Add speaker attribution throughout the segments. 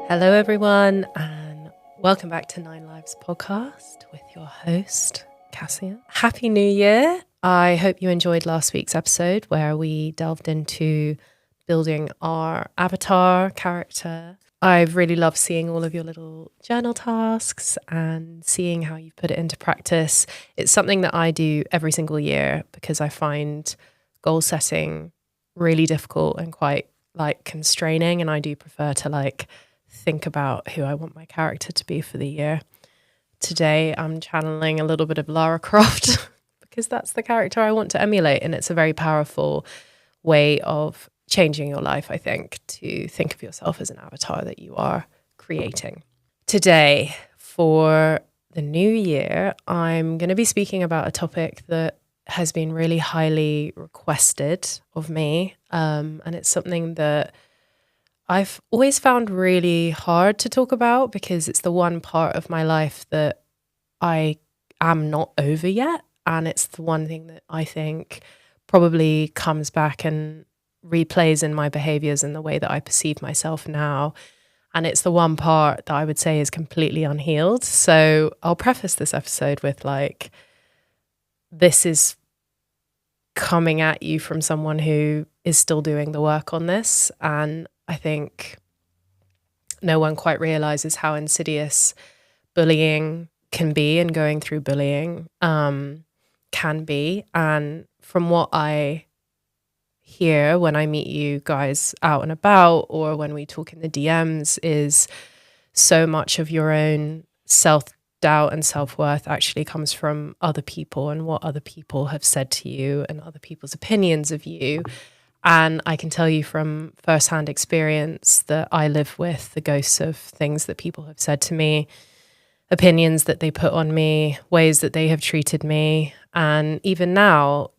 Speaker 1: Hello, everyone, and welcome back to Nine Lives podcast with your host, Cassia. Happy New Year. I hope you enjoyed last week's episode where we delved into building our avatar character. I've really loved seeing all of your little journal tasks and seeing how you put it into practice. It's something that I do every single year because I find goal setting really difficult and quite constraining, and I do prefer to think about who I want my character to be for the year. Today, I'm channeling a little bit of Lara Croft because that's the character I want to emulate. And it's a very powerful way of changing your life, I think, to think of yourself as an avatar that you are creating. Today, for the new year, I'm going to be speaking about a topic that has been really highly requested of me. And it's something that I've always found really hard to talk about because it's the one part of my life that I am not over yet. And it's the one thing that I think probably comes back and replays in my behaviors and the way that I perceive myself now. And it's the one part that I would say is completely unhealed. So I'll preface this episode with this is coming at you from someone who is still doing the work on this. And I think no one quite realizes how insidious bullying can be, and going through bullying can be. And from what I hear when I meet you guys out and about, or when we talk in the DMs, is so much of your own self-doubt and self-worth actually comes from other people and what other people have said to you and other people's opinions of you. And I can tell you from firsthand experience that I live with the ghosts of things that people have said to me, opinions that they put on me, ways that they have treated me. And even now,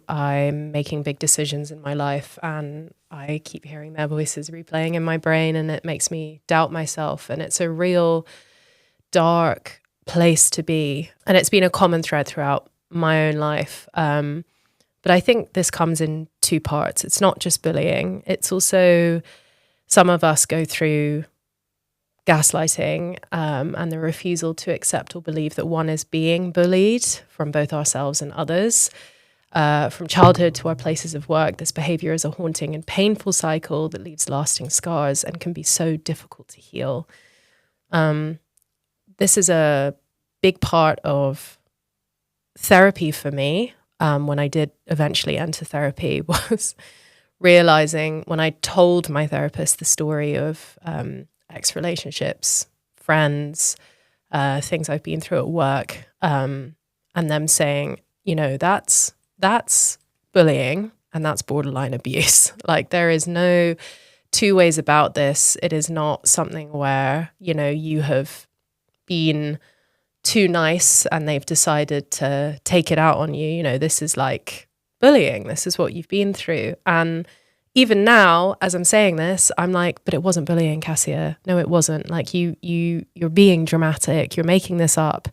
Speaker 1: I'm making big decisions in my life and I keep hearing their voices replaying in my brain, and it makes me doubt myself. And it's a real dark place to be. And it's been a common thread throughout my own life. But I think this comes in two parts. It's not just bullying. It's also some of us go through gaslighting and the refusal to accept or believe that one is being bullied from both ourselves and others. From childhood to our places of work, this behavior is a haunting and painful cycle that leaves lasting scars and can be so difficult to heal. This is a big part of therapy for me. When I did eventually enter therapy, was realizing when I told my therapist the story of ex-relationships, friends, things I've been through at work, and them saying, that's bullying and that's borderline abuse. There is no two ways about this. It is not something where, you have been too nice and they've decided to take it out on you. This is like bullying. This is what you've been through. And even now, as I'm saying this, I'm like, but it wasn't bullying, Cassia. No, it wasn't. You're being dramatic. You're making this up.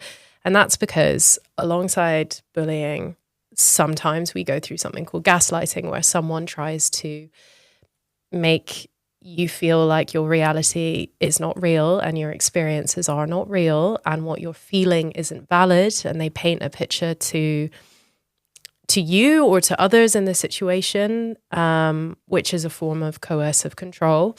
Speaker 1: And that's because alongside bullying, sometimes we go through something called gaslighting, where someone tries to make you feel like your reality is not real and your experiences are not real and what you're feeling isn't valid. And they paint a picture to you or to others in the situation, which is a form of coercive control.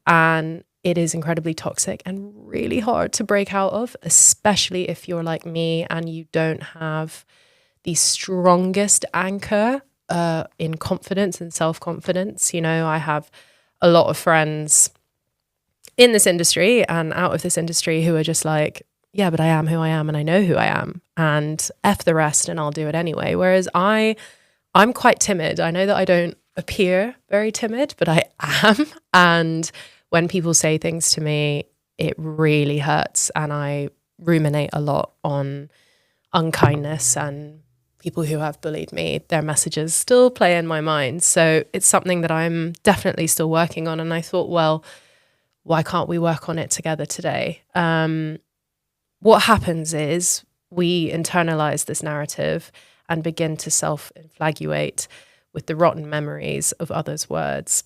Speaker 1: And it is incredibly toxic and really hard to break out of, especially if you're like me and you don't have the strongest anchor in confidence and self-confidence. I have a lot of friends in this industry and out of this industry who are just like, yeah, but I am who I am and I know who I am, and F the rest and I'll do it anyway. Whereas I'm quite timid. I know that I don't appear very timid, but I am. And when people say things to me, it really hurts. And I ruminate a lot on unkindness and people who have bullied me. Their messages still play in my mind. So it's something that I'm definitely still working on. And I thought, well, why can't we work on it together today? What happens is we internalize this narrative and begin to self-inflaguate with the rotten memories of others' words.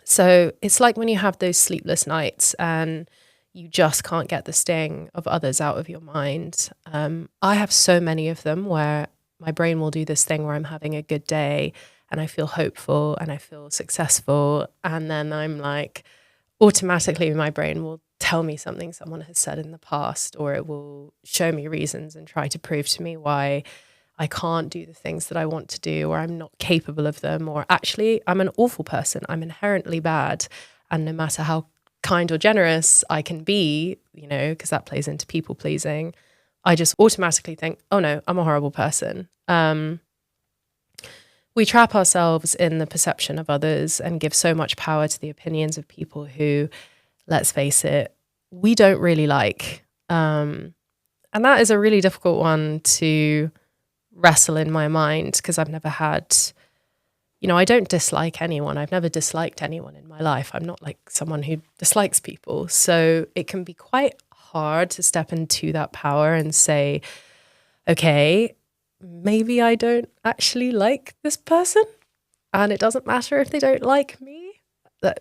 Speaker 1: So it's like when you have those sleepless nights and you just can't get the sting of others out of your mind. I have so many of them where my brain will do this thing where I'm having a good day and I feel hopeful and I feel successful. And then I'm like, automatically my brain will tell me something someone has said in the past, or it will show me reasons and try to prove to me why I can't do the things that I want to do, or I'm not capable of them, or actually I'm an awful person. I'm inherently bad. And no matter how kind or generous I can be, because that plays into people pleasing, I just automatically think, oh no, I'm a horrible person. We trap ourselves in the perception of others and give so much power to the opinions of people who, let's face it, we don't really like. And that is a really difficult one to wrestle in my mind, because I've never had, I don't dislike anyone. I've never disliked anyone in my life. I'm not like someone who dislikes people. So it can be quite hard to step into that power and say, okay, maybe I don't actually like this person, and it doesn't matter if they don't like me,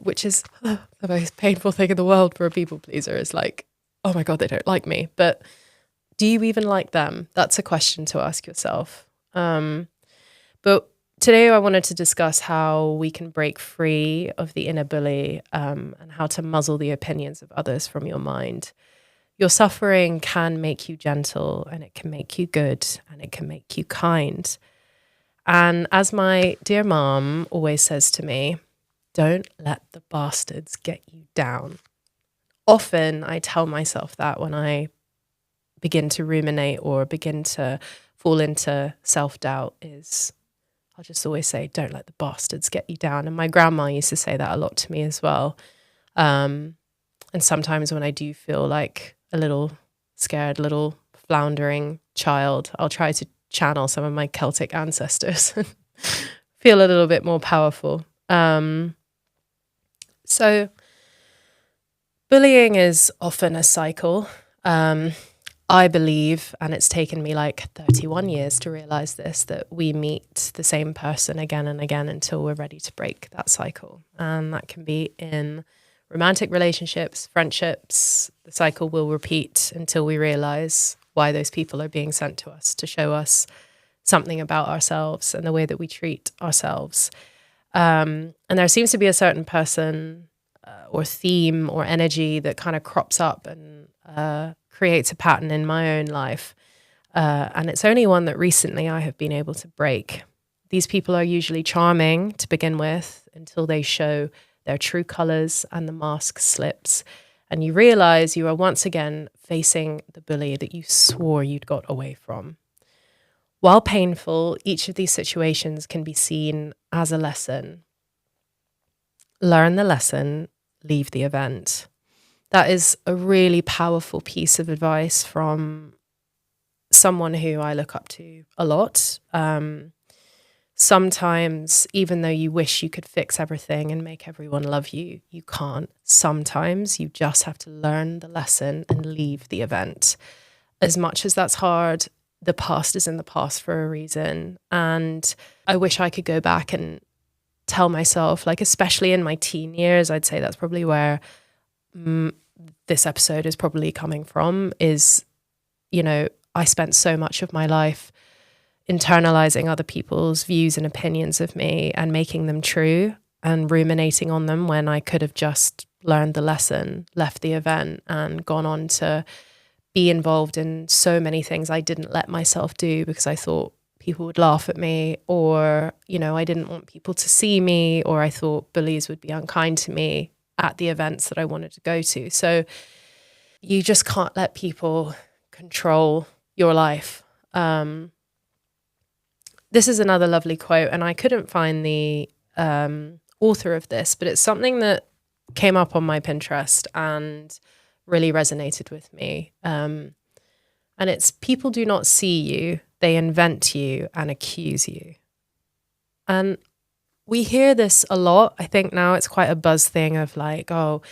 Speaker 1: which is the most painful thing in the world for a people pleaser, is like, oh my God, they don't like me. But do you even like them? That's a question to ask yourself. But today I wanted to discuss how we can break free of the inner bully, and how to muzzle the opinions of others from your mind. Your suffering can make you gentle, and it can make you good, and it can make you kind. And as my dear mom always says to me, don't let the bastards get you down. Often I tell myself that when I begin to ruminate or begin to fall into self-doubt, is I'll just always say, don't let the bastards get you down. And my grandma used to say that a lot to me as well. And sometimes when I do feel like a little scared, little floundering child, I'll try to channel some of my Celtic ancestors and feel a little bit more powerful. So bullying is often a cycle. I believe, and it's taken me like 31 years to realize this, that we meet the same person again and again until we're ready to break that cycle. And that can be in romantic relationships, friendships. The cycle will repeat until we realize why those people are being sent to us, to show us something about ourselves and the way that we treat ourselves. And there seems to be a certain person or theme or energy that kind of crops up and creates a pattern in my own life. And it's only one that recently I have been able to break. These people are usually charming to begin with until they show their true colors and the mask slips. And you realize you are once again facing the bully that you swore you'd got away from. While painful, each of these situations can be seen as a lesson. Learn the lesson, leave the event. That is a really powerful piece of advice from someone who I look up to a lot. Sometimes, even though you wish you could fix everything and make everyone love you, you can't. Sometimes you just have to learn the lesson and leave the event. As much as that's hard, the past is in the past for a reason. And I wish I could go back and tell myself, like, especially in my teen years, I'd say that's probably where this episode is probably coming from, is, I spent so much of my life internalizing other people's views and opinions of me and making them true and ruminating on them, when I could have just learned the lesson, left the event, and gone on to be involved in so many things I didn't let myself do because I thought people would laugh at me, or, I didn't want people to see me, or I thought bullies would be unkind to me at the events that I wanted to go to. So you just can't let people control your life. This is another lovely quote, and I couldn't find the author of this, but it's something that came up on my Pinterest and really resonated with me. And it's, people do not see you, they invent you and accuse you. And we hear this a lot. I think now it's quite a buzz thing of like, oh,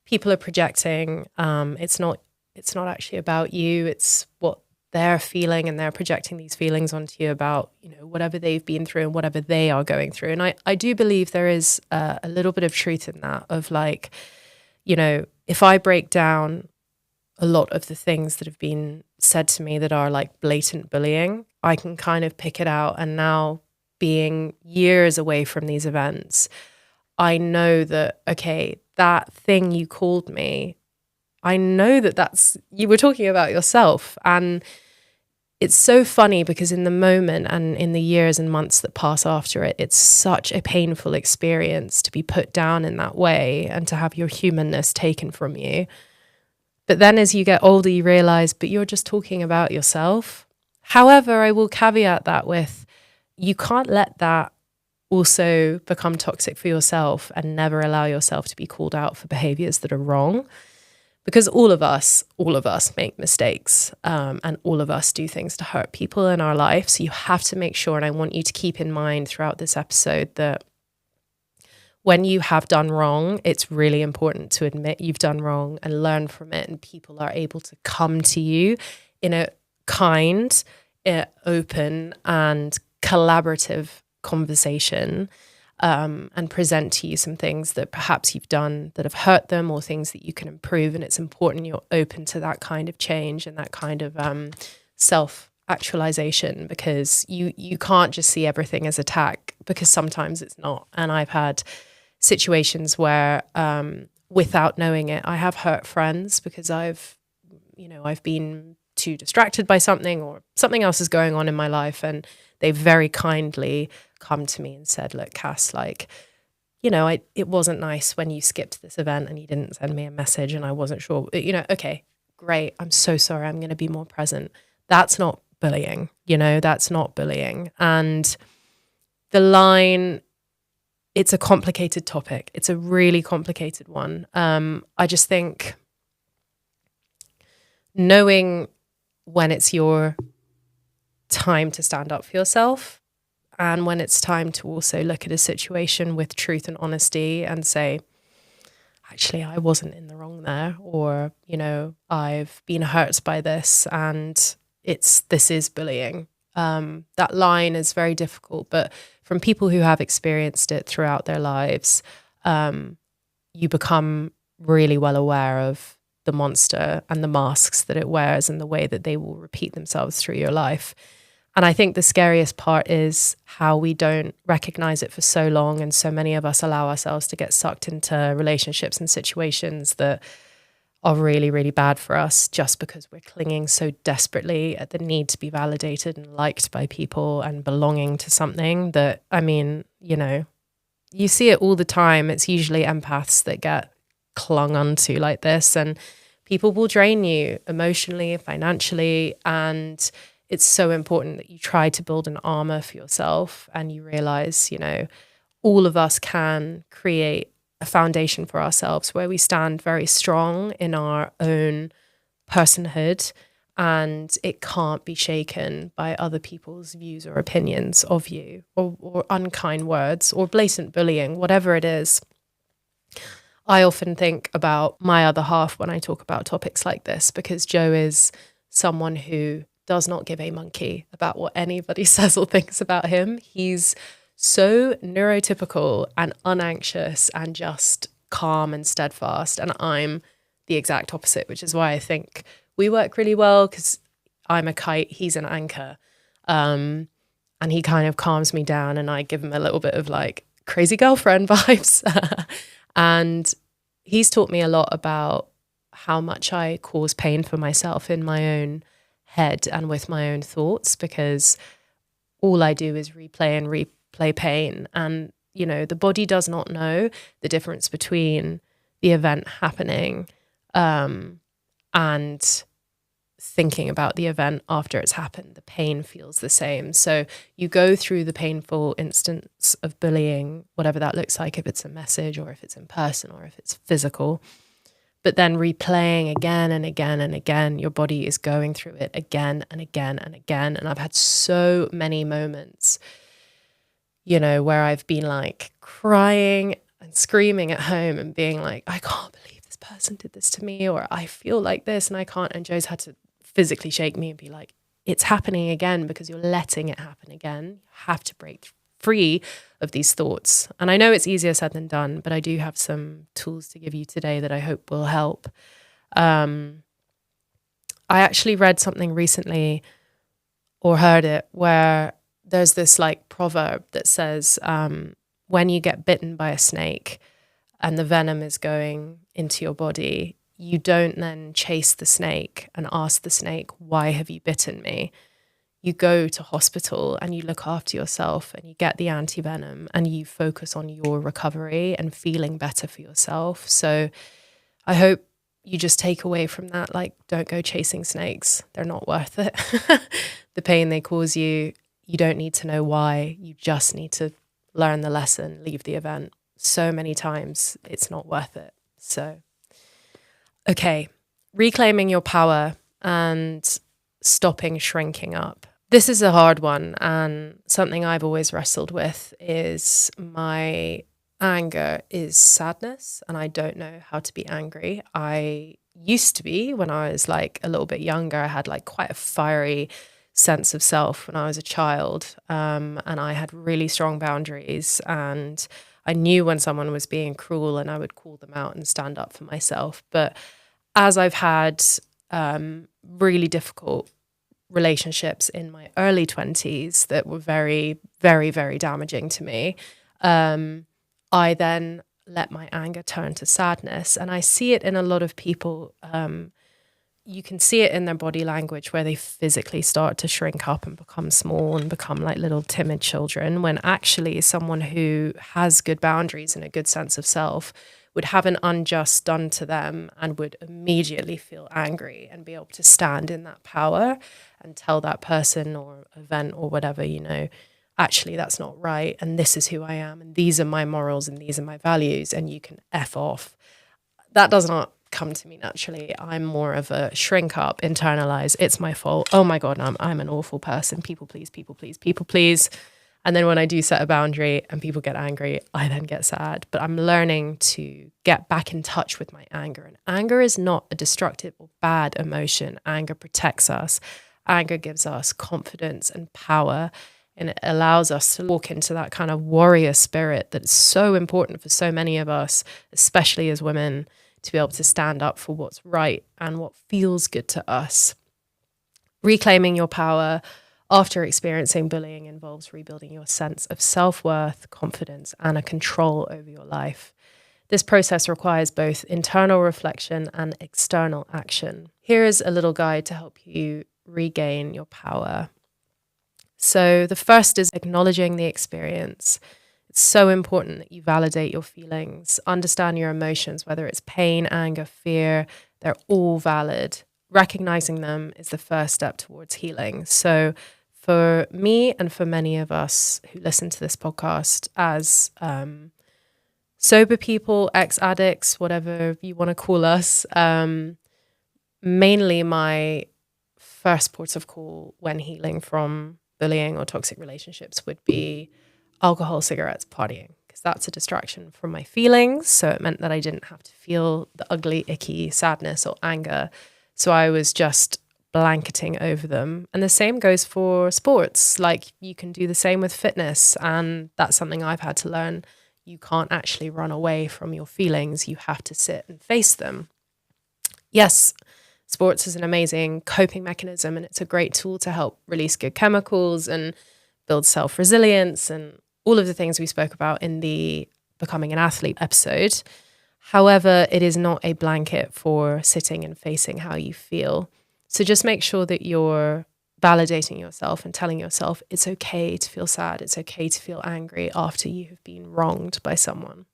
Speaker 1: people are projecting. It's not actually about you. It's what they're feeling, and they're projecting these feelings onto you about, whatever they've been through and whatever they are going through. And I do believe there is a little bit of truth in that, of like, if I break down a lot of the things that have been said to me that are like blatant bullying, I can kind of pick it out. And now, being years away from these events, I know that, okay, that thing you called me, I know that you were talking about yourself. And it's so funny because in the moment and in the years and months that pass after it, it's such a painful experience to be put down in that way and to have your humanness taken from you. But then as you get older, you realize, but you're just talking about yourself. However, I will caveat that with, you can't let that also become toxic for yourself and never allow yourself to be called out for behaviors that are wrong. Because all of us make mistakes, and all of us do things to hurt people in our life. So you have to make sure, and I want you to keep in mind throughout this episode, that when you have done wrong, it's really important to admit you've done wrong and learn from it. And people are able to come to you in a kind, open and collaborative conversation, and present to you some things that perhaps you've done that have hurt them, or things that you can improve. And it's important you're open to that kind of change and that kind of self-actualization, because you can't just see everything as attack, because sometimes it's not. And I've had situations where, without knowing it, I have hurt friends because I've been too distracted by something, or something else is going on in my life, and they very kindly come to me and said, look, Cass, like, it wasn't nice when you skipped this event and you didn't send me a message and I wasn't sure, okay, great. I'm so sorry. I'm going to be more present. That's not bullying, that's not bullying. And the line, it's a complicated topic. It's a really complicated one. I just think knowing when it's your time to stand up for yourself, and when it's time to also look at a situation with truth and honesty and say, actually, I wasn't in the wrong there, or, I've been hurt by this and this is bullying. That line is very difficult, but from people who have experienced it throughout their lives, you become really well aware of the monster and the masks that it wears and the way that they will repeat themselves through your life. And I think the scariest part is how we don't recognize it for so long. And so many of us allow ourselves to get sucked into relationships and situations that are really, really bad for us, just because we're clinging so desperately at the need to be validated and liked by people and belonging to something that, you see it all the time. It's usually empaths that get clung onto like this, and people will drain you emotionally, financially, and it's so important that you try to build an armor for yourself, and you realize, all of us can create a foundation for ourselves where we stand very strong in our own personhood, and it can't be shaken by other people's views or opinions of you, or unkind words or blatant bullying, whatever it is. I often think about my other half when I talk about topics like this, because Joe is someone who does not give a monkey about what anybody says or thinks about him. He's so neurotypical and unanxious and just calm and steadfast. And I'm the exact opposite, which is why I think we work really well, because I'm a kite, he's an anchor. And he kind of calms me down, and I give him a little bit of like crazy girlfriend vibes. And he's taught me a lot about how much I cause pain for myself in my own head and with my own thoughts, because all I do is replay and replay pain. And, the body does not know the difference between the event happening and thinking about the event after it's happened. The pain feels the same. So you go through the painful instance of bullying, whatever that looks like, if it's a message or if it's in person or if it's physical. But then replaying again and again and again, your body is going through it again and again and again. And I've had so many moments, where I've been like crying and screaming at home and being like, I can't believe this person did this to me, or I feel like this and I can't. And Joe's had to physically shake me and be like, it's happening again because you're letting it happen again. You have to break free of these thoughts. And I know it's easier said than done, but I do have some tools to give you today that I hope will help. I actually read something recently or heard it where there's this like proverb that says, when you get bitten by a snake and the venom is going into your body, you don't then chase the snake and ask the snake, why have you bitten me? You go to hospital and you look after yourself and you get the anti-venom and you focus on your recovery and feeling better for yourself. So I hope you just take away from that, like, don't go chasing snakes. They're not worth it. The pain they cause you, you don't need to know why. You just need to learn the lesson, leave the event. So many times it's not worth it. So, okay, reclaiming your power and stopping shrinking up. This is a hard one, and something I've always wrestled with is my anger is sadness, and I don't know how to be angry. I used to be, when I was like a little bit younger, I had like quite a fiery sense of self when I was a child, and I had really strong boundaries, and I knew when someone was being cruel and I would call them out and stand up for myself. But as I've had really difficult relationships in my early 20s that were very, very, very damaging to me, I then let my anger turn to sadness. And I see it in a lot of people. You can see it in their body language where they physically start to shrink up and become small and become like little timid children, when actually someone who has good boundaries and a good sense of self would have an unjust done to them and would immediately feel angry and be able to stand in that power and tell that person or event or whatever, you know, actually that's not right, and this is who I am, and these are my morals and these are my values, and you can F off. That does not come to me naturally. I'm more of a shrink up, internalize, it's my fault, oh my God, I'm an awful person, people please, people please, people please. And then when I do set a boundary and people get angry, I then get sad. But I'm learning to get back in touch with my anger. And anger is not a destructive or bad emotion. Anger protects us. Anger gives us confidence and power. And it allows us to walk into that kind of warrior spirit that is so important for so many of us, especially as women, to be able to stand up for what's right and what feels good to us. Reclaiming your power after experiencing bullying involves rebuilding your sense of self-worth, confidence, and a control over your life. This process requires both internal reflection and external action. Here is a little guide to help you regain your power. So the first is acknowledging the experience. It's so important that you validate your feelings, understand your emotions, whether it's pain, anger, fear, they're all valid. Recognizing them is the first step towards healing. So for me and for many of us who listen to this podcast as sober people, ex-addicts, whatever you want to call us, mainly my first ports of call when healing from bullying or toxic relationships would be alcohol, cigarettes, partying, because that's a distraction from my feelings. So it meant that I didn't have to feel the ugly, icky sadness or anger. So I was just blanketing over them. And the same goes for sports. Like, you can do the same with fitness. And that's something I've had to learn. You can't actually run away from your feelings. You have to sit and face them. Yes, sports is an amazing coping mechanism, and it's a great tool to help release good chemicals and build self-resilience and all of the things we spoke about in the Becoming an Athlete episode. However, it is not a blanket for sitting and facing how you feel. So just make sure that you're validating yourself and telling yourself it's okay to feel sad, it's okay to feel angry after you have been wronged by someone.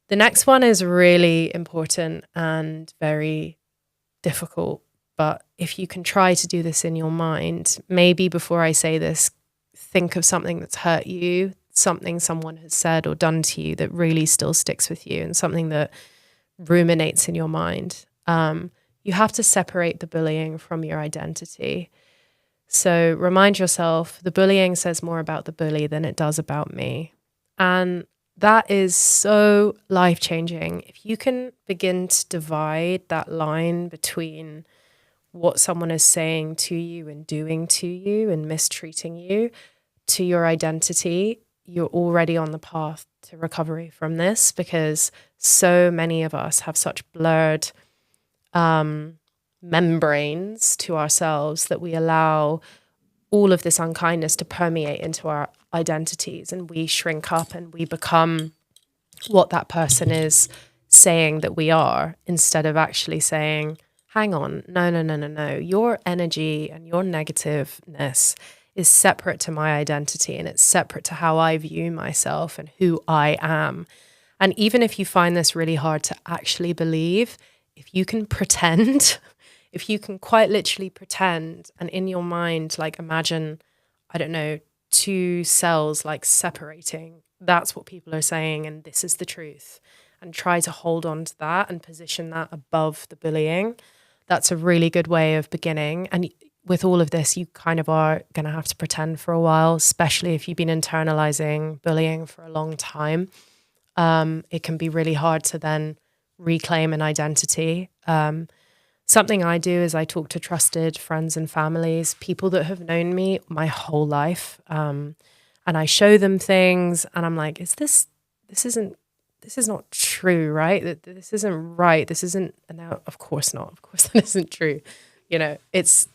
Speaker 1: The next one is really important and very difficult, but if you can try to do this in your mind, maybe before I say this, think of something that's hurt you, something someone has said or done to you that really still sticks with you, and something that ruminates in your mind. You have to separate the bullying from your identity. So remind yourself, the bullying says more about the bully than it does about me. And that is so life-changing. If you can begin to divide that line between what someone is saying to you and doing to you and mistreating you to your identity, you're already on the path to recovery from this, because so many of us have such blurred membranes to ourselves that we allow all of this unkindness to permeate into our identities, and we shrink up and we become what that person is saying that we are, instead of actually saying, hang on, no. Your energy and your negativeness is separate to my identity, and it's separate to how I view myself and who I am. And even if you find this really hard to actually believe, if you can pretend, if you can quite literally pretend, and in your mind, like imagine, I don't know, two cells like separating, that's what people are saying, and this is the truth. And try to hold on to that and position that above the bullying. That's a really good way of beginning. And with all of this, you kind of are going to have to pretend for a while, especially if you've been internalizing bullying for a long time. It can be really hard to then reclaim an identity. Something I do is I talk to trusted friends and families, people that have known me my whole life. And I show them things and I'm like, this is not true, right? This isn't right. This isn't, no, of course not. Of course that isn't true. You know, it's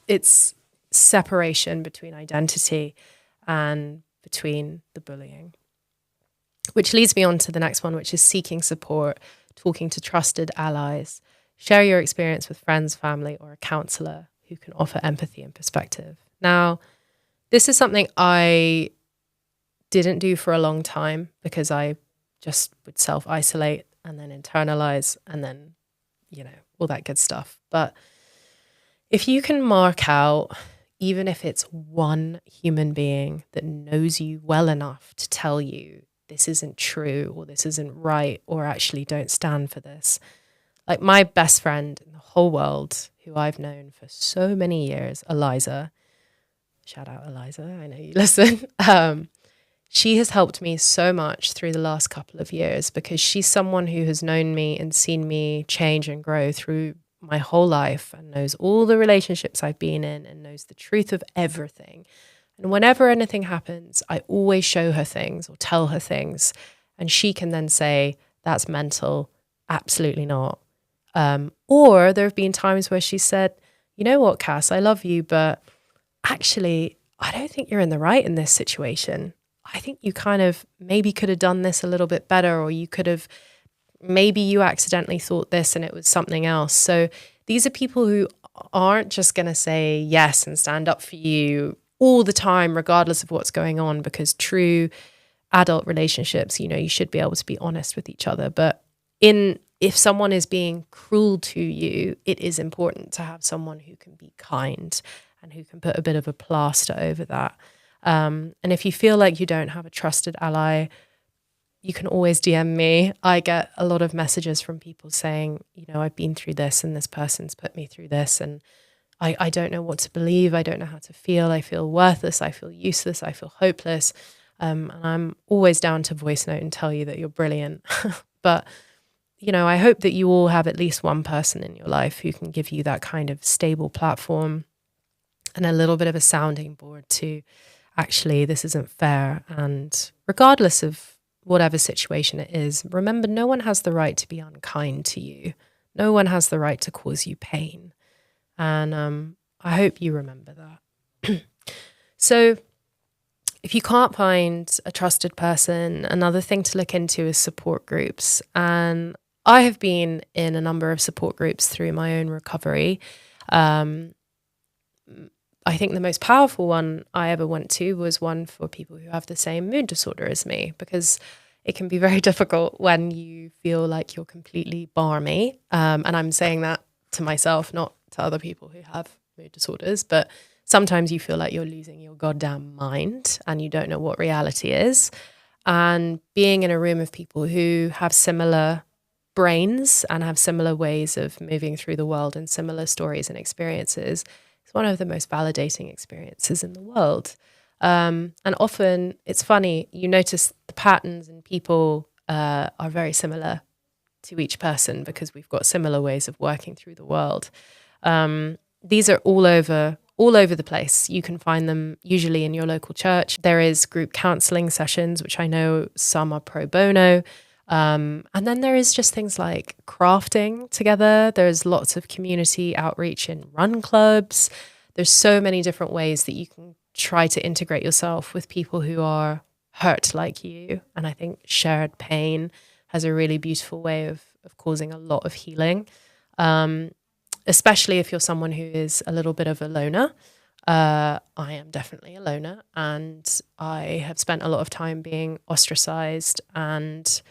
Speaker 1: separation between identity and between the bullying. Which leads me on to the next one, which is seeking support, talking to trusted allies. Share your experience with friends, family, or a counselor who can offer empathy and perspective. Now, this is something I didn't do for a long time because I just would self-isolate and then internalize and then, you know, all that good stuff. But if you can mark out, even if it's one human being that knows you well enough to tell you this isn't true or this isn't right or actually don't stand for this. Like my best friend in the whole world, who I've known for so many years, Eliza, shout out Eliza, I know you listen. She has helped me so much through the last couple of years because she's someone who has known me and seen me change and grow through my whole life and knows all the relationships I've been in and knows the truth of everything. And whenever anything happens, I always show her things or tell her things. And she can then say, that's mental. Absolutely not. Or there have been times where she said, you know what, Cass, I love you, but actually, I don't think you're in the right in this situation. I think you kind of maybe could have done this a little bit better, or you could have, maybe you accidentally thought this and it was something else. So these are people who aren't just going to say yes and stand up for you all the time, regardless of what's going on, because true adult relationships, you know, you should be able to be honest with each other. But if someone is being cruel to you, it is important to have someone who can be kind and who can put a bit of a plaster over that. And if you feel like you don't have a trusted ally, you can always DM me. I get a lot of messages from people saying, you know, I've been through this and this person's put me through this and I don't know what to believe. I don't know how to feel. I feel worthless. I feel useless. I feel hopeless. And I'm always down to voice note and tell you that you're brilliant. But, you know, I hope that you all have at least one person in your life who can give you that kind of stable platform and a little bit of a sounding board to actually, this isn't fair. And regardless of whatever situation it is, remember, no one has the right to be unkind to you. No one has the right to cause you pain. And I hope you remember that. So if you can't find a trusted person, another thing to look into is support groups. And I have been in a number of support groups through my own recovery. I think the most powerful one I ever went to was one for people who have the same mood disorder as me, because it can be very difficult when you feel like you're completely barmy. And I'm saying that to myself, not to other people who have mood disorders, but sometimes you feel like you're losing your goddamn mind and you don't know what reality is. And being in a room of people who have similar brains and have similar ways of moving through the world and similar stories and experiences is one of the most validating experiences in the world. And often it's funny, you notice the patterns in people are very similar to each person because we've got similar ways of working through the world. These are all over the place. You can find them usually in your local church. There is group counseling sessions, which I know some are pro bono. And then there is just things like crafting together. There's lots of community outreach in run clubs. There's so many different ways that you can try to integrate yourself with people who are hurt like you. And I think shared pain has a really beautiful way of causing a lot of healing, especially if you're someone who is a little bit of a loner. I am definitely a loner, and I have spent a lot of time being ostracized and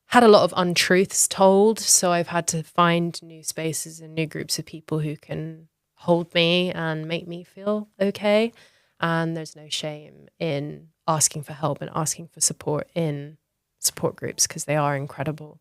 Speaker 1: had a lot of untruths told. So I've had to find new spaces and new groups of people who can hold me and make me feel okay. And there's no shame in asking for help and asking for support in support groups, because they are incredible.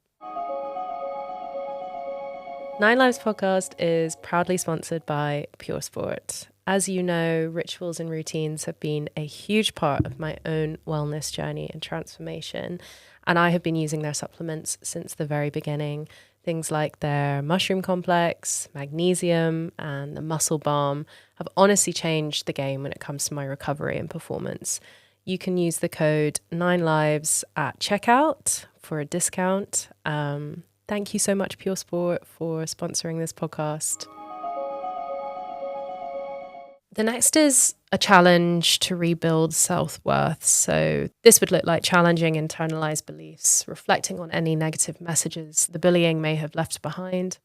Speaker 1: 9 Lives podcast is proudly sponsored by Pure Sport. As you know, rituals and routines have been a huge part of my own wellness journey and transformation. And I have been using their supplements since the very beginning. Things like their mushroom complex, magnesium, and the muscle balm have honestly changed the game when it comes to my recovery and performance. You can use the code 9lives at checkout for a discount. Thank you so much, Pure Sport, for sponsoring this podcast. The next is a challenge to rebuild self-worth. So this would look like challenging internalized beliefs, reflecting on any negative messages the bullying may have left behind.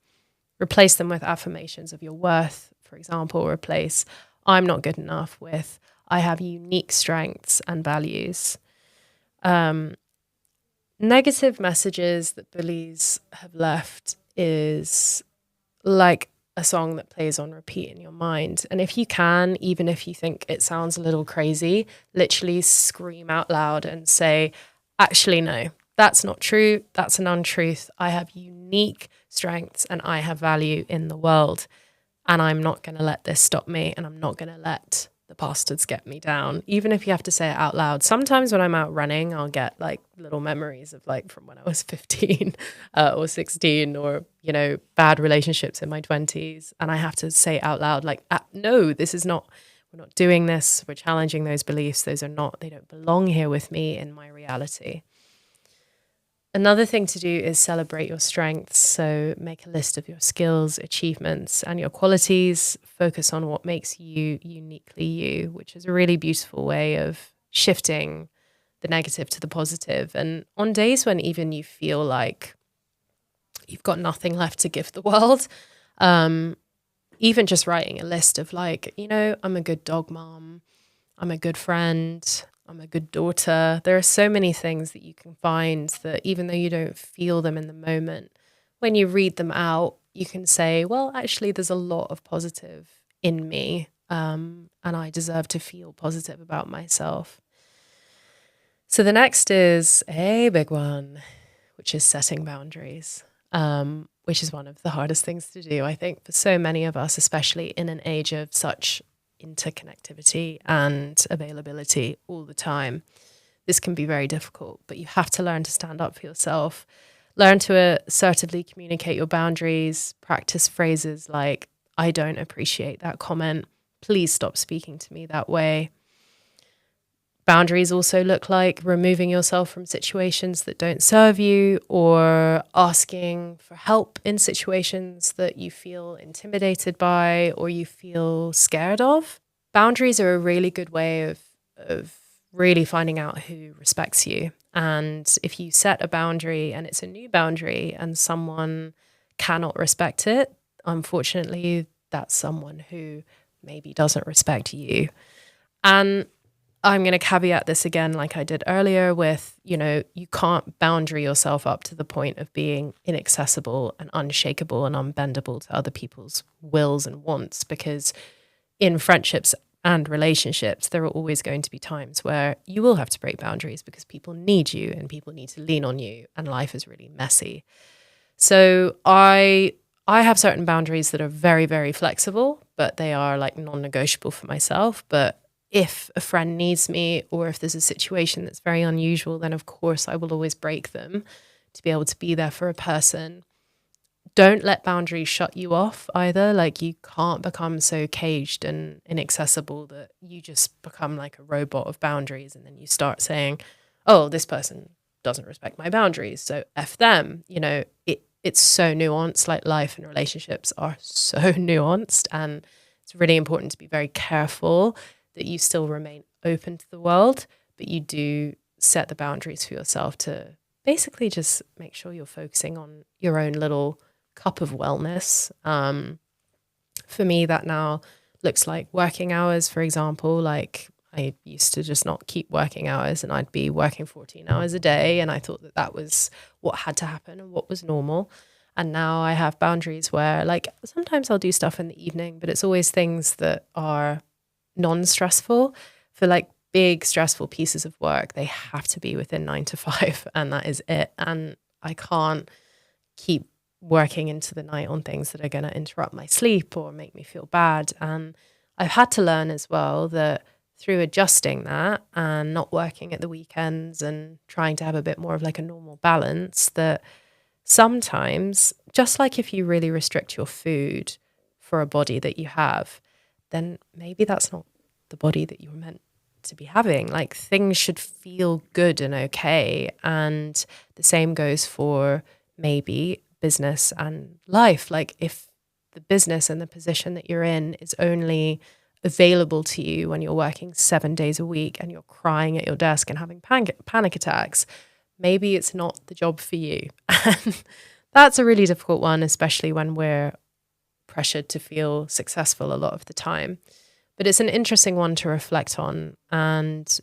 Speaker 1: Replace them with affirmations of your worth. For example, replace "I'm not good enough" with "I have unique strengths and values." Negative messages that bullies have left is like a song that plays on repeat in your mind. And if you can, even if you think it sounds a little crazy, literally scream out loud and say, actually, no, that's not true. That's an untruth. I have unique strengths and I have value in the world. And I'm not going to let this stop me. And I'm not going to let the bastards get me down. Even if you have to say it out loud. Sometimes when I'm out running, I'll get like little memories of like from when I was 15 or 16, or, you know, bad relationships in my 20s. And I have to say it out loud, like, no, this is not, we're not doing this. We're challenging those beliefs. They don't belong here with me in my reality. Another thing to do is celebrate your strengths. So make a list of your skills, achievements, and your qualities. Focus on what makes you uniquely you, which is a really beautiful way of shifting the negative to the positive. And on days when even you feel like you've got nothing left to give the world, even just writing a list of like, you know, I'm a good dog mom, I'm a good friend, I'm a good daughter. There are so many things that you can find that even though you don't feel them in the moment, when you read them out, you can say, well, actually, there's a lot of positive in me, and I deserve to feel positive about myself. So the next is a big one, which is setting boundaries, which is one of the hardest things to do, I think, for so many of us, especially in an age of such interconnectivity and availability all the time. This can be very difficult, but you have to learn to stand up for yourself, learn to assertively communicate your boundaries, practice phrases like, I don't appreciate that comment, please stop speaking to me that way. Boundaries also look like removing yourself from situations that don't serve you, or asking for help in situations that you feel intimidated by or you feel scared of. Boundaries are a really good way of really finding out who respects you. And if you set a boundary and it's a new boundary and someone cannot respect it, unfortunately, that's someone who maybe doesn't respect you. And I'm going to caveat this again, like I did earlier with, you know, you can't boundary yourself up to the point of being inaccessible and unshakable and unbendable to other people's wills and wants, because in friendships and relationships, there are always going to be times where you will have to break boundaries because people need you and people need to lean on you, and life is really messy. So I have certain boundaries that are very, very flexible, but they are like non-negotiable for myself. But if a friend needs me, or if there's a situation that's very unusual, then of course I will always break them to be able to be there for a person. don't let boundaries shut you off either. Like, you can't become so caged and inaccessible that you just become like a robot of boundaries. And then you start saying, oh, this person doesn't respect my boundaries, so F them. It's so nuanced. Like, life and relationships are so nuanced. And it's really important to be very careful that you still remain open to the world, but you do set the boundaries for yourself to basically just make sure you're focusing on your own little cup of wellness. For me, that now looks like working hours, for example. Like, I used to just not keep working hours, and I'd be working 14 hours a day, and I thought that that was what had to happen and what was normal. And now I have boundaries where, like, sometimes I'll do stuff in the evening, but it's always things that are non-stressful. For like big stressful pieces of work, they have to be within 9 to 5, and that is it. And I can't keep working into the night on things that are going to interrupt my sleep or make me feel bad. And I've had to learn as well that through adjusting that and not working at the weekends and trying to have a bit more of like a normal balance, that sometimes, just like if you really restrict your food for a body that you have, then maybe that's not the body that you were meant to be having. Like, things should feel good and okay. And the same goes for maybe business and life. Like, if the business and the position that you're in is only available to you when you're working 7 days a week and you're crying at your desk and having panic attacks, maybe it's not the job for you. And that's a really difficult one, especially when we're pressured to feel successful a lot of the time. But it's an interesting one to reflect on. And,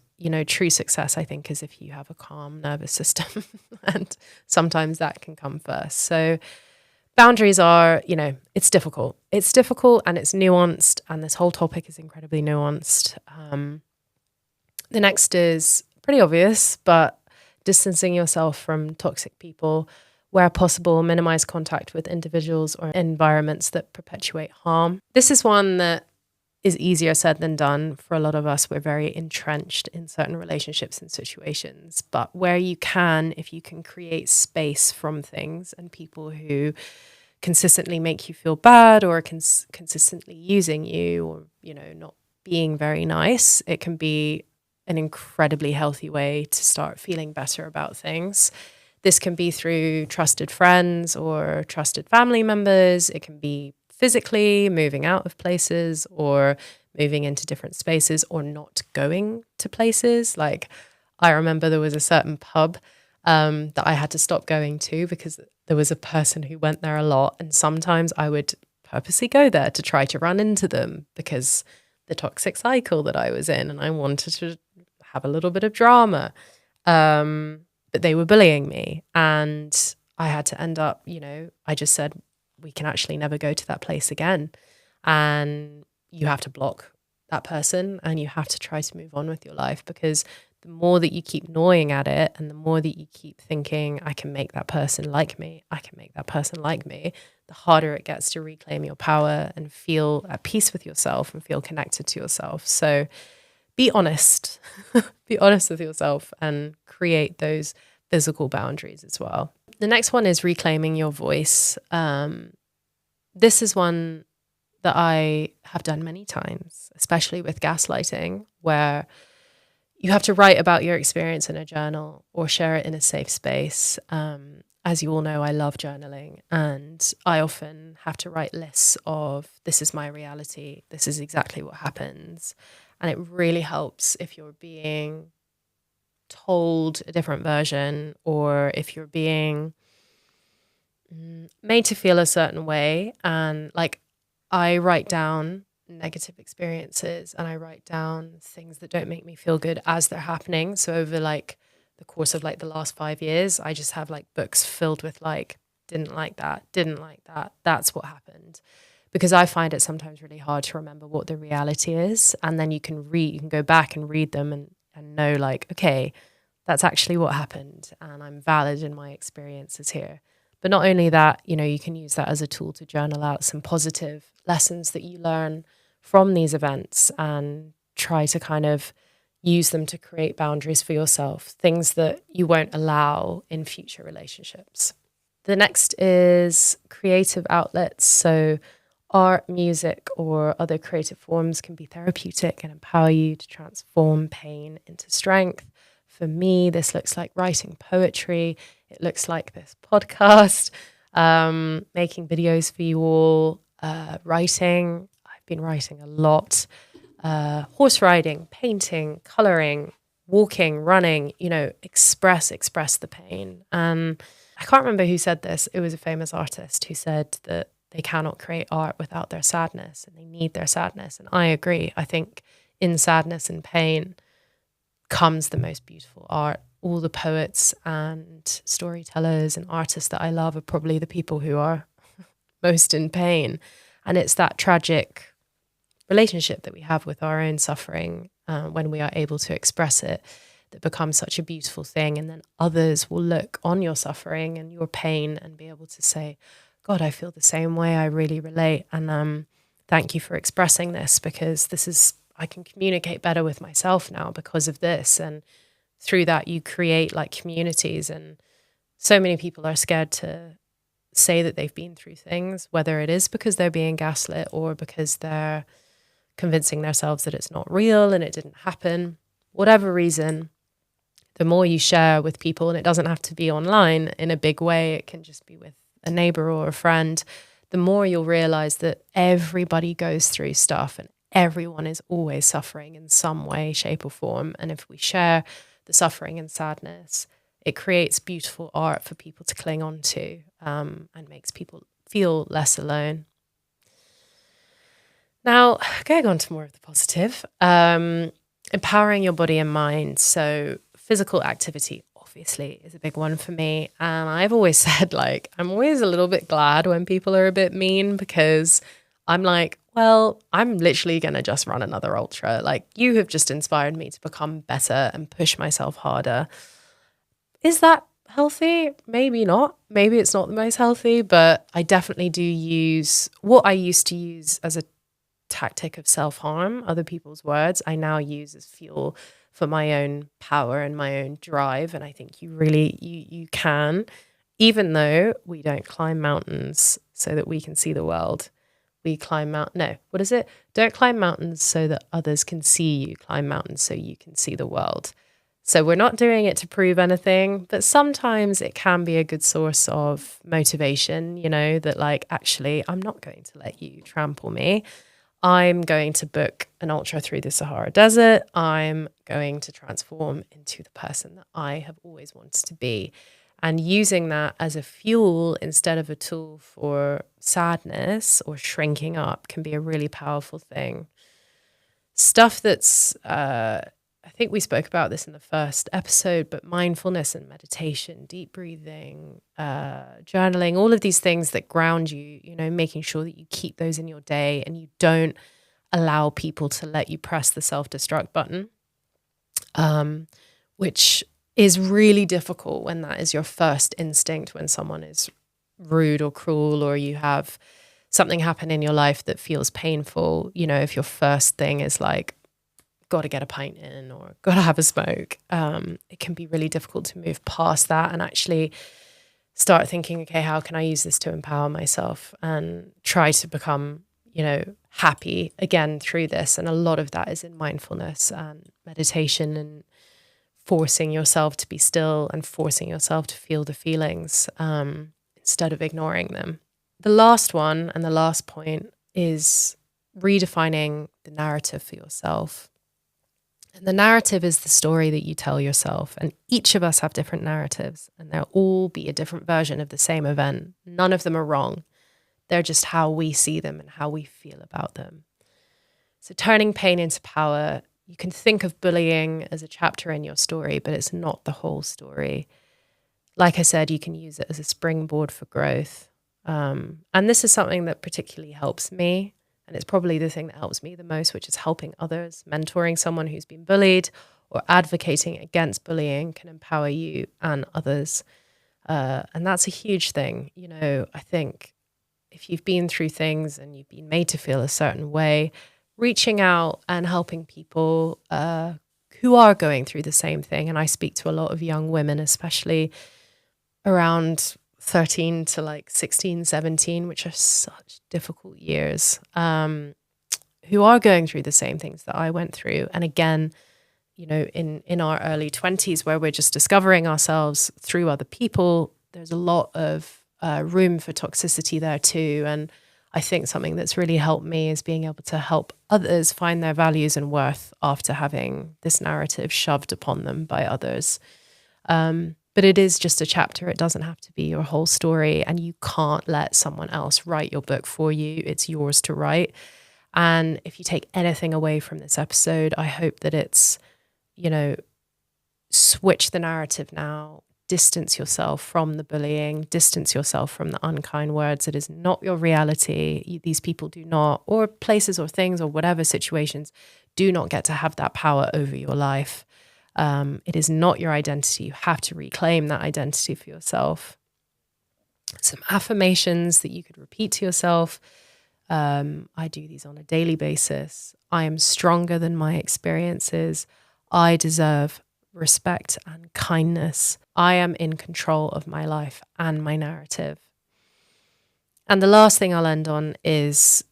Speaker 1: true success, I think, is if you have a calm nervous system. And sometimes that can come first. So boundaries are, it's difficult. It's difficult and it's nuanced. And this whole topic is incredibly nuanced. The next is pretty obvious, but distancing yourself from toxic people. Where possible, minimize contact with individuals or environments that perpetuate harm. This is one that is easier said than done. For a lot of us, we're very entrenched in certain relationships and situations. But where you can, if you can create space from things and people who consistently make you feel bad or consistently using you or, not being very nice, it can be an incredibly healthy way to start feeling better about things. This can be through trusted friends or trusted family members. It can be physically moving out of places or moving into different spaces or not going to places. Like, I remember there was a certain pub that I had to stop going to because there was a person who went there a lot. And sometimes I would purposely go there to try to run into them because the toxic cycle that I was in, and I wanted to have a little bit of drama. But they were bullying me, and I had to end up, I just said, we can actually never go to that place again. And you have to block that person and you have to try to move on with your life, because the more that you keep gnawing at it and the more that you keep thinking, I can make that person like me, I can make that person like me, the harder it gets to reclaim your power and feel at peace with yourself and feel connected to yourself. So be honest, be honest with yourself and create those physical boundaries as well. The next one is reclaiming your voice. This is one that I have done many times, especially with gaslighting, where you have to write about your experience in a journal or share it in a safe space. As you all know, I love journaling, and I often have to write lists of, this is my reality, this is exactly what happens. And it really helps if you're being told a different version, or if you're being made to feel a certain way. And like, I write down negative experiences and I write down things that don't make me feel good as they're happening. So over like the course of like the last 5 years, I just have like books filled with like, didn't like that, that's what happened. Because I find it sometimes really hard to remember what the reality is. And then you can go back and read them and know like, okay, that's actually what happened and I'm valid in my experiences here. But not only that, you can use that as a tool to journal out some positive lessons that you learn from these events and try to kind of use them to create boundaries for yourself, things that you won't allow in future relationships. The next is creative outlets. So art, music, or other creative forms can be therapeutic and empower you to transform pain into strength. For me, this looks like writing poetry. It looks like this podcast, making videos for you all, writing. I've been writing a lot. Horse riding, painting, coloring, walking, running, express the pain. And I can't remember who said this. It was a famous artist who said that they cannot create art without their sadness and they need their sadness. And I agree. I think in sadness and pain comes the most beautiful art. All the poets and storytellers and artists that I love are probably the people who are most in pain. And it's that tragic relationship that we have with our own suffering when we are able to express it that becomes such a beautiful thing. And then others will look on your suffering and your pain and be able to say, God, I feel the same way. I really relate. And thank you for expressing this, because I can communicate better with myself now because of this. And through that, you create like communities. And so many people are scared to say that they've been through things, whether it is because they're being gaslit or because they're convincing themselves that it's not real and it didn't happen. Whatever reason, the more you share with people, and it doesn't have to be online in a big way, it can just be with a neighbor or a friend, the more you'll realize that everybody goes through stuff and everyone is always suffering in some way, shape or form. And if we share the suffering and sadness, it creates beautiful art for people to cling on to, and makes people feel less alone. Now, going on to more of the positive, empowering your body and mind. So physical activity, obviously, is a big one for me. And I've always said, I'm always a little bit glad when people are a bit mean, because I'm like, well, I'm literally going to just run another ultra. You have just inspired me to become better and push myself harder. Is that healthy? Maybe not. Maybe it's not the most healthy, but I definitely do use what I used to use as a tactic of self-harm, other people's words, I now use as fuel for my own power and my own drive. And I think you can, even though we don't climb mountains so that we can see the world. We climb Don't climb mountains so that others can see you. Climb mountains so you can see the world. So we're not doing it to prove anything, but sometimes it can be a good source of motivation, that actually, I'm not going to let you trample me. I'm going to book an ultra through the Sahara Desert. I'm going to transform into the person that I have always wanted to be. And using that as a fuel instead of a tool for sadness or shrinking up can be a really powerful thing. Stuff that's, I think we spoke about this in the first episode, but mindfulness and meditation, deep breathing, journaling, all of these things that ground you, making sure that you keep those in your day and you don't allow people to let you press the self-destruct button, which is really difficult when that is your first instinct, when someone is rude or cruel or you have something happen in your life that feels painful. If your first thing is got to get a pint in or got to have a smoke, it can be really difficult to move past that and actually start thinking, okay, how can I use this to empower myself and try to become, happy again through this. And a lot of that is in mindfulness and meditation and forcing yourself to be still and forcing yourself to feel the feelings instead of ignoring them. The last one and the last point is redefining the narrative for yourself. And the narrative is the story that you tell yourself. And each of us have different narratives, and they'll all be a different version of the same event. None of them are wrong. They're just how we see them and how we feel about them. So turning pain into power, you can think of bullying as a chapter in your story, but it's not the whole story. Like I said, you can use it as a springboard for growth. And this is something that particularly helps me. And it's probably the thing that helps me the most, which is helping others. Mentoring someone who's been bullied or advocating against bullying can empower you and others. And that's a huge thing. I think if you've been through things and you've been made to feel a certain way, reaching out and helping people who are going through the same thing. And I speak to a lot of young women, especially around 13 to like 16, 17, which are such difficult years, who are going through the same things that I went through. And again, you know, in our early 20s, where we're just discovering ourselves through other people, there's a lot of room for toxicity there too. And I think something that's really helped me is being able to help others find their values and worth after having this narrative shoved upon them by others. But it is just a chapter. It doesn't have to be your whole story, and you can't let someone else write your book for you. It's yours to write. And if you take anything away from this episode, I hope that it's, you know, switch the narrative now, distance yourself from the bullying, distance yourself from the unkind words. It is not your reality. These people do not, or places or things or whatever situations, do not get to have that power over your life. It is not your identity. You have to reclaim that identity for yourself. Some affirmations that you could repeat to yourself. I do these on a daily basis. I am stronger than my experiences. I deserve respect and kindness. I am in control of my life and my narrative. And the last thing I'll end on is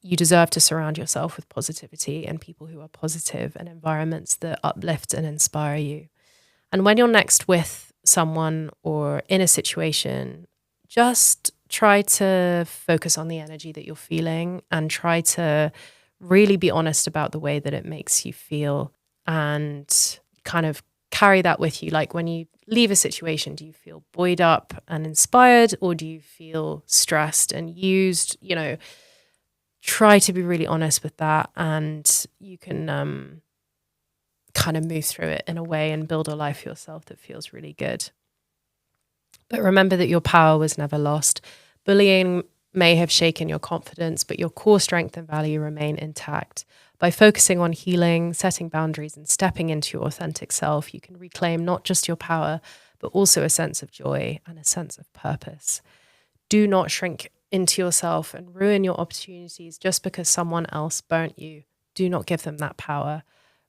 Speaker 1: you deserve to surround yourself with positivity and people who are positive and environments that uplift and inspire you. And when you're next with someone or in a situation, just try to focus on the energy that you're feeling and try to really be honest about the way that it makes you feel and kind of carry that with you. Like when you leave a situation, do you feel buoyed up and inspired, or do you feel stressed and used? You know, try to be really honest with that, and you can kind of move through it in a way and build a life for yourself that feels really good. But remember that your power was never lost. Bullying may have shaken your confidence, but your core strength and value remain intact. By focusing on healing, setting boundaries, and stepping into your authentic self, you can reclaim not just your power, but also a sense of joy and a sense of purpose. Do not shrink into yourself and ruin your opportunities just because someone else burnt you. Do not give them that power.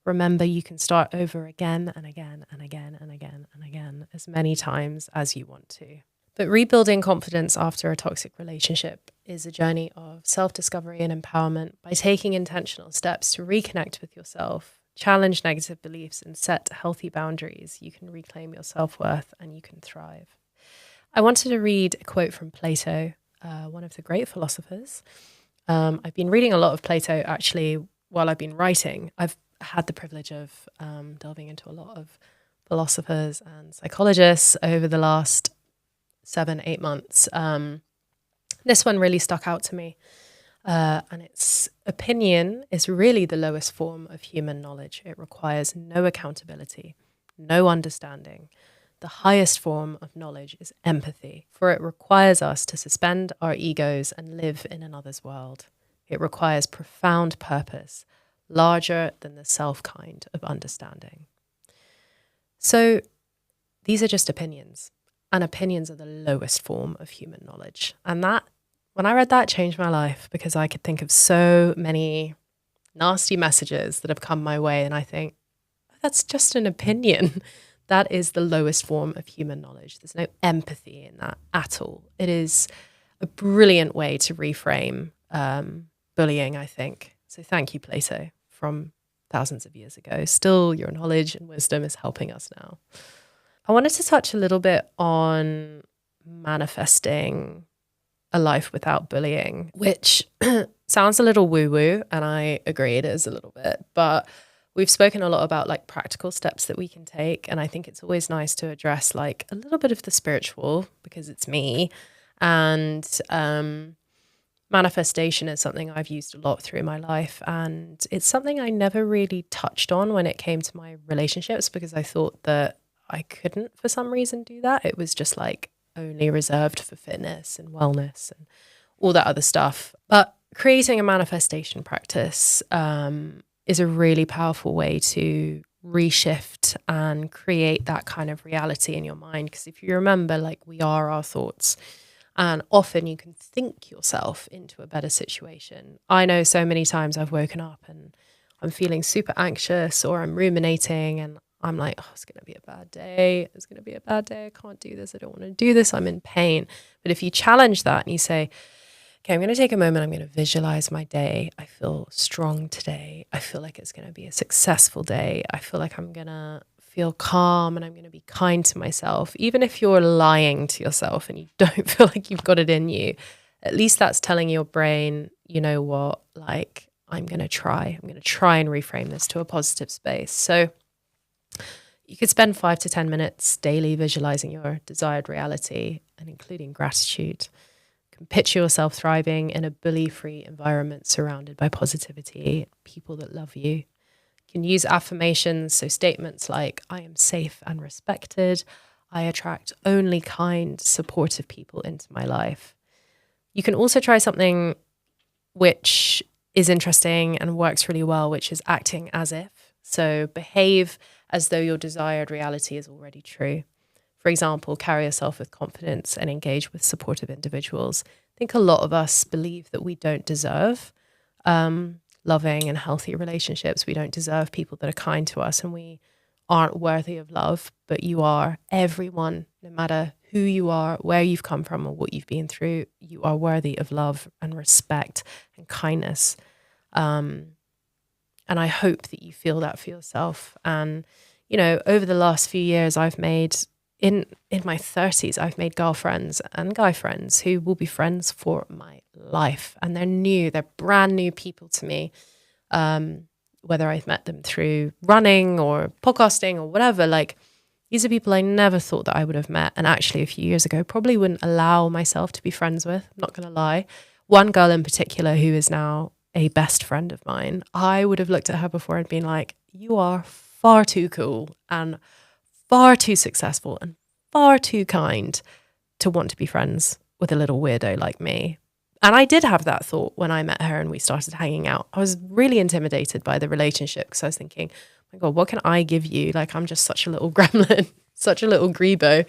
Speaker 1: Remember, you can start over again and again and again and again and again, as many times as you want to. But rebuilding confidence after a toxic relationship is a journey of self-discovery and empowerment. By taking intentional steps to reconnect with yourself, challenge negative beliefs, and set healthy boundaries, you can reclaim your self-worth and you can thrive. I wanted to read a quote from Plato, one of the great philosophers. I've been reading a lot of Plato actually while I've been writing. I've had the privilege of delving into a lot of philosophers and psychologists over the last 7-8 months. This one really stuck out to me. And its opinion is really the lowest form of human knowledge. It requires no accountability, no understanding. The highest form of knowledge is empathy, for it requires us to suspend our egos and live in another's world. It requires profound purpose, larger than the self kind of understanding. So these are just opinions, and opinions are the lowest form of human knowledge. And that, when I read that, changed my life, because I could think of so many nasty messages that have come my way, and I think, that's just an opinion. That is the lowest form of human knowledge. There's no empathy in that at all. It is a brilliant way to reframe bullying, I think. So thank you, Plato, from thousands of years ago. Still, your knowledge and wisdom is helping us now. I wanted to touch a little bit on manifesting a life without bullying, which sounds a little woo-woo, and I agree it is a little bit, but we've spoken a lot about like practical steps that we can take. And I think it's always nice to address like a little bit of the spiritual, because it's me. And manifestation is something I've used a lot through my life. And it's something I never really touched on when it came to my relationships, because I thought that I couldn't for some reason do that. It was just like only reserved for fitness and wellness and all that other stuff. But creating a manifestation practice is a really powerful way to reshift and create that kind of reality in your mind. Because if you remember, like, we are our thoughts, and often you can think yourself into a better situation. I know so many times I've woken up and I'm feeling super anxious, or I'm ruminating and I'm like, oh, it's going to be a bad day. It's going to be a bad day. I can't do this. I don't want to do this. I'm in pain. But if you challenge that and you say, okay, I'm going to take a moment. I'm going to visualize my day. I feel strong today. I feel like it's going to be a successful day. I feel like I'm going to feel calm and I'm going to be kind to myself. Even if you're lying to yourself and you don't feel like you've got it in you, at least that's telling your brain, you know what, like I'm going to try and reframe this to a positive space. So you could spend 5 to 10 minutes daily visualizing your desired reality and including gratitude. You can picture yourself thriving in a bully-free environment surrounded by positivity, people that love you. You can use affirmations, so statements like, I am safe and respected. I attract only kind, supportive people into my life. You can also try something which is interesting and works really well, which is acting as if. So behave as though your desired reality is already true. For example, carry yourself with confidence and engage with supportive individuals. I think a lot of us believe that we don't deserve loving and healthy relationships. We don't deserve people that are kind to us, and we aren't worthy of love, but you are. Everyone, no matter who you are, where you've come from or what you've been through, you are worthy of love and respect and kindness. And I hope that you feel that for yourself. And, you know, over the last few years, I've made, in my 30s, I've made girlfriends and guy friends who will be friends for my life. And they're brand new people to me. Whether I've met them through running or podcasting or whatever, like these are people I never thought that I would have met. And actually a few years ago, probably wouldn't allow myself to be friends with, I'm not going to lie. One girl in particular who is now a best friend of mine, I would have looked at her before and been like, you are far too cool and far too successful and far too kind to want to be friends with a little weirdo like me. And I did have that thought when I met her and we started hanging out. I was really intimidated by the relationship because I was thinking, oh my God, what can I give you? Like, I'm just such a little gremlin, such a little grebo.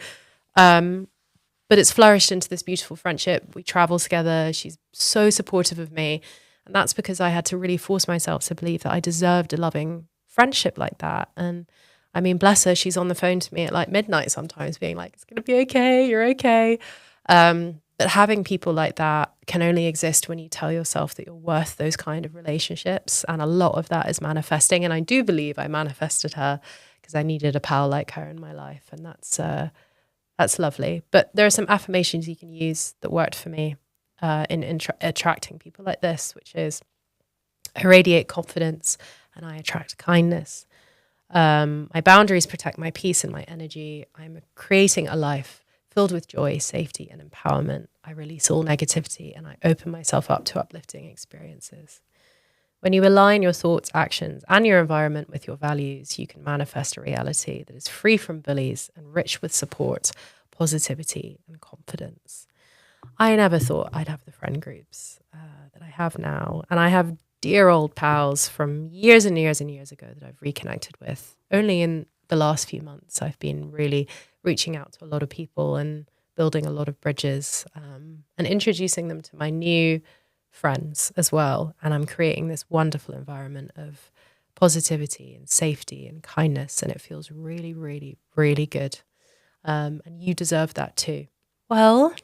Speaker 1: But it's flourished into this beautiful friendship. We travel together. She's so supportive of me. And that's because I had to really force myself to believe that I deserved a loving friendship like that. And I mean, bless her, she's on the phone to me at like midnight sometimes being like, it's going to be okay. You're okay. But having people like that can only exist when you tell yourself that you're worth those kind of relationships. And a lot of that is manifesting. And I do believe I manifested her because I needed a pal like her in my life. And that's lovely. But there are some affirmations you can use that worked for me in attracting people like this, which is I radiate confidence and I attract kindness. My boundaries protect my peace and my energy. I'm creating a life filled with joy, safety, and empowerment. I release all negativity and I open myself up to uplifting experiences. When you align your thoughts, actions, and your environment with your values, you can manifest a reality that is free from bullies and rich with support, positivity, and confidence. I never thought I'd have the friend groups that I have now. And I have dear old pals from years and years and years ago that I've reconnected with. Only in the last few months, I've been really reaching out to a lot of people and building a lot of bridges and introducing them to my new friends as well. And I'm creating this wonderful environment of positivity and safety and kindness. And it feels really, really, really good. And you deserve that too. Well,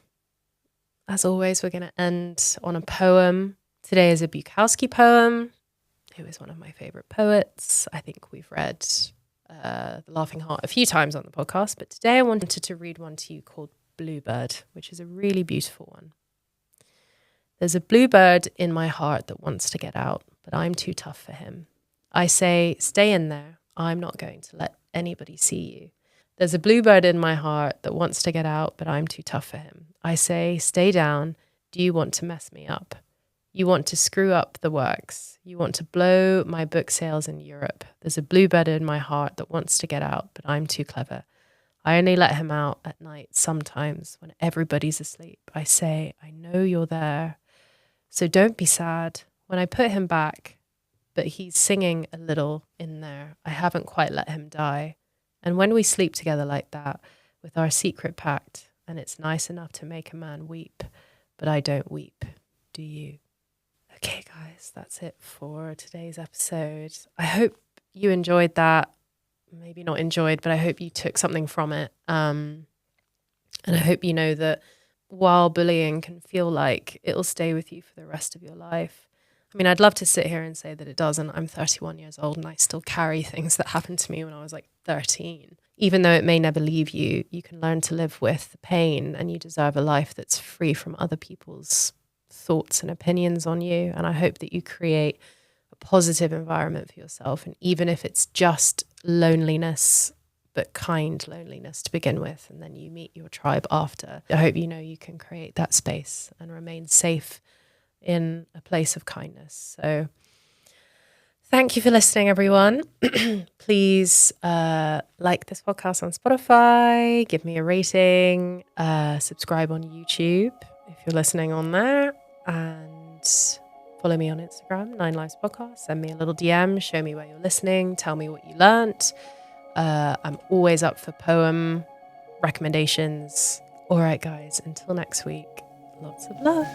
Speaker 1: as always, we're going to end on a poem. Today is a Bukowski poem, who is one of my favorite poets. I think we've read The Laughing Heart a few times on the podcast, but today I wanted to read one to you called Bluebird, which is a really beautiful one. There's a bluebird in my heart that wants to get out, but I'm too tough for him. I say, stay in there. I'm not going to let anybody see you. There's a bluebird in my heart that wants to get out, but I'm too tough for him. I say, stay down. Do you want to mess me up? You want to screw up the works. You want to blow my book sales in Europe. There's a bluebird in my heart that wants to get out, but I'm too clever. I only let him out at night sometimes when everybody's asleep. I say, I know you're there. So don't be sad. When I put him back, but he's singing a little in there. I haven't quite let him die. And when we sleep together like that, with our secret pact, and it's nice enough to make a man weep, but I don't weep, do you? Okay, guys, that's it for today's episode. I hope you enjoyed that. maybe not enjoyed, but I hope you took something from it. And I hope you know that while bullying can feel like it'll stay with you for the rest of your life, I mean, I'd love to sit here and say that it doesn't. I'm 31 years old and I still carry things that happened to me when I was like 13. Even though it may never leave you, you can learn to live with the pain, and you deserve a life that's free from other people's thoughts and opinions on you. And I hope that you create a positive environment for yourself. And even if it's just loneliness, but kind loneliness to begin with, and then you meet your tribe after, I hope you know you can create that space and remain safe in a place of kindness. So thank you for listening, everyone. Please like this podcast on Spotify, give me a rating, subscribe on YouTube if you're listening on there, and follow me on Instagram, 9 Lives Podcast. Send me a little DM, show me where you're listening, tell me what you learnt. I'm always up for poem recommendations. All right, guys, until next week, lots of love.